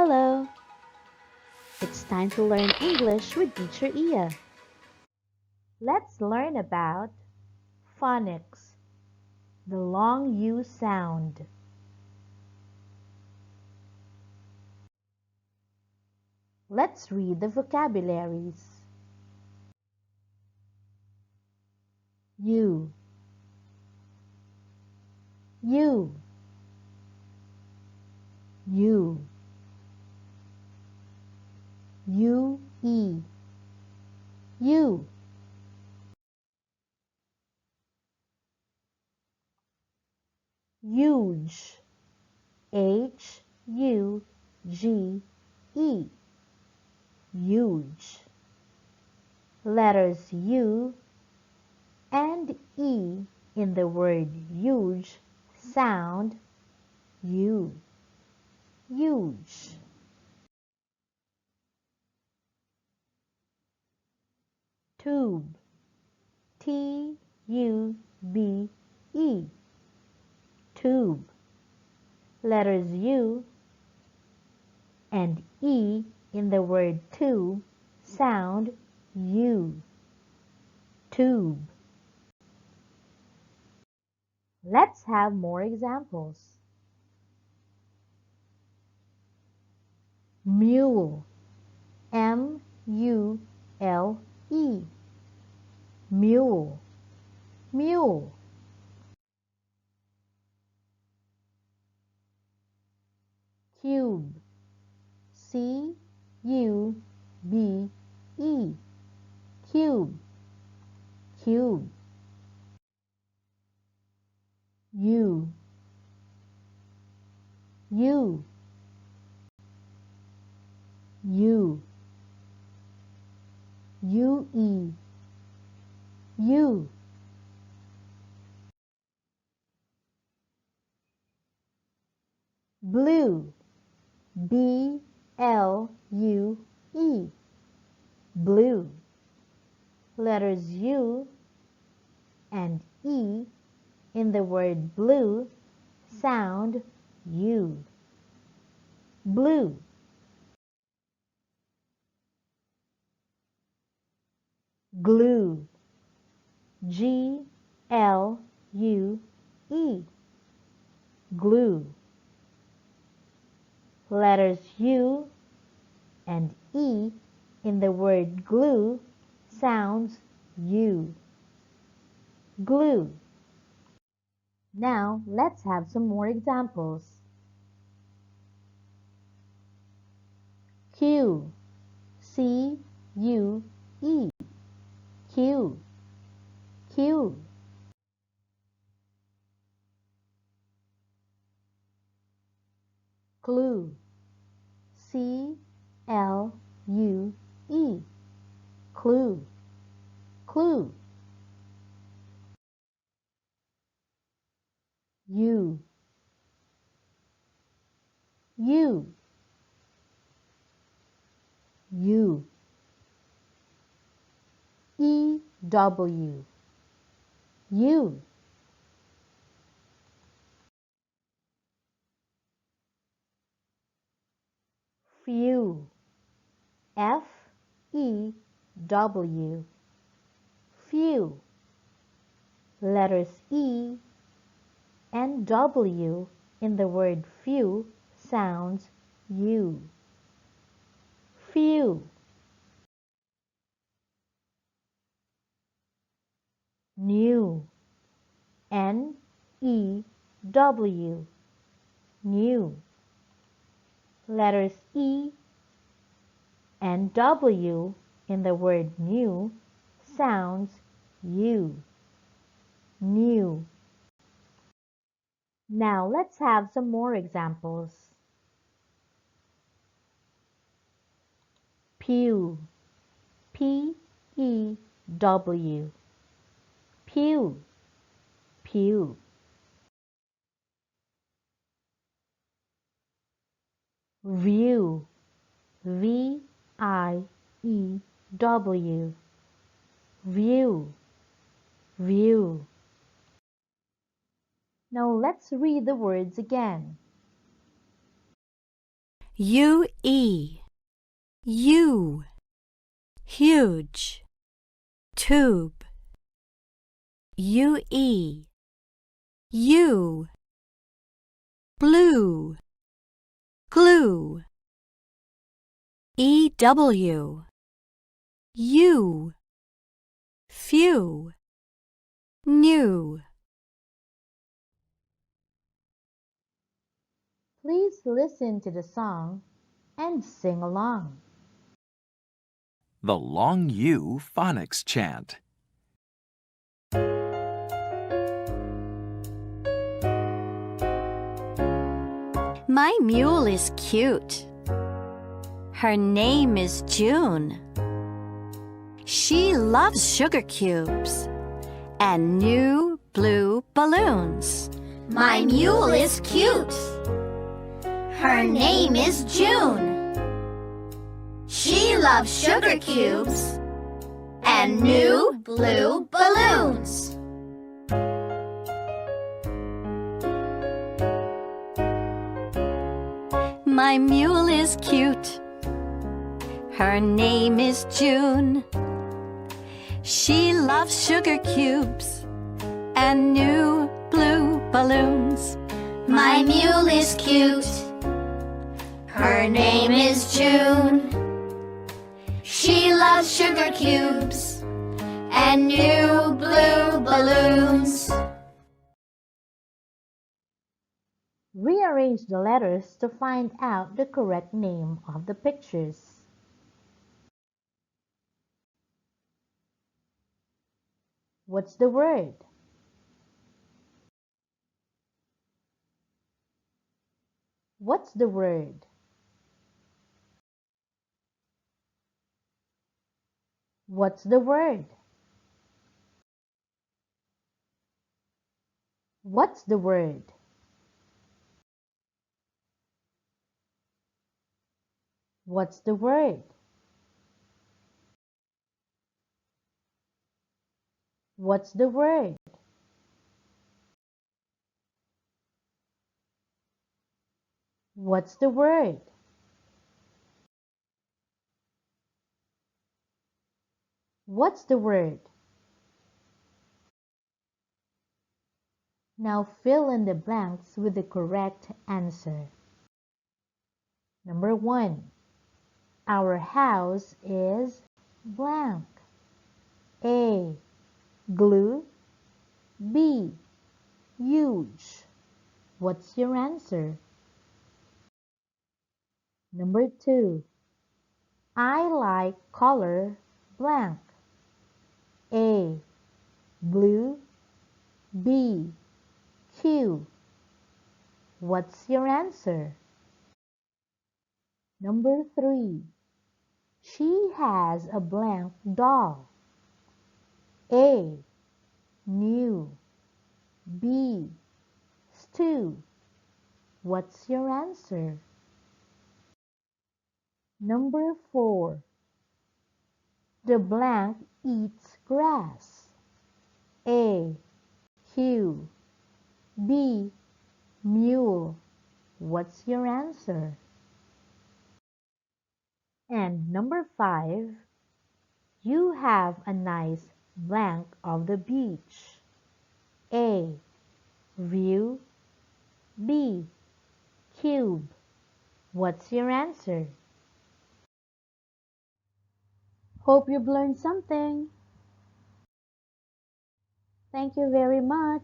Hello! It's time to learn English with Teacher Iya. Let's learn about phonics, the long U sound. Let's read the vocabularies. U, U, U, U-E, U, huge, H-U-G-E, huge. Letters U and E in the word huge sound U, huge. Tube, T-U-B-E, tube. Letters U and E in the word tube sound U, tube. Let's have more examples. Mule, M-U-L-E, mule, mule. Cube, C-U-B-E, cube, cube. U, U, U, U-E, U. Blue, B-L-U-E, blue. Letters U and E in the word blue sound U, blue. Glue, G-L-U-E, glue. Letters U and E in the word glue sounds U, glue. Now let's have some more examples. Q, C-U-E, Q, Q. Clue, C-L-U-E, clue, clue. U, U, U. E-W, U. Few, F-E-W, few. Letters E and W in the word few sounds U, few. New, N-E-W, new. Letters E and W in the word new sounds U, new. Now let's have some more examples. Pew, P-E-W, pew, pew. View, V-I-E-W, view, view. Now let's read the words again. U-E, U, huge, tube. U-E, U, blue, glue. E-W, U, few, new. Please listen to the song and sing along. The long U phonics chant. My mule is cute. Her name is June. She loves sugar cubes and new blue balloons. My mule is cute. Her name is June. She loves sugar cubes and new blue balloons. My mule is cute. Her name is June. She loves sugar cubes and new blue balloons. My mule is cute. Her name is June. She loves sugar cubes and new blue balloons. Rearrange the letters to find out the correct name of the pictures. What's the word? What's the word? What's the word? What's the word? What's the word? What's the word? What's the word? What's the word? Now fill in the blanks with the correct answer. Number 1. Our house is blank. A. Glue. B. Huge. What's your answer? Number 2. I like color blank. A. Blue. B. Q. What's your answer? Number 3. She has a blank doll. A. New. B. Stew. What's your answer? Number 4. The blank eats grass. A. Q. B. Mule. What's your answer? And number 5. You have a nice blank of the beach. A. View. B. Cube. What's your answer? Hope you've learned something. Thank you very much.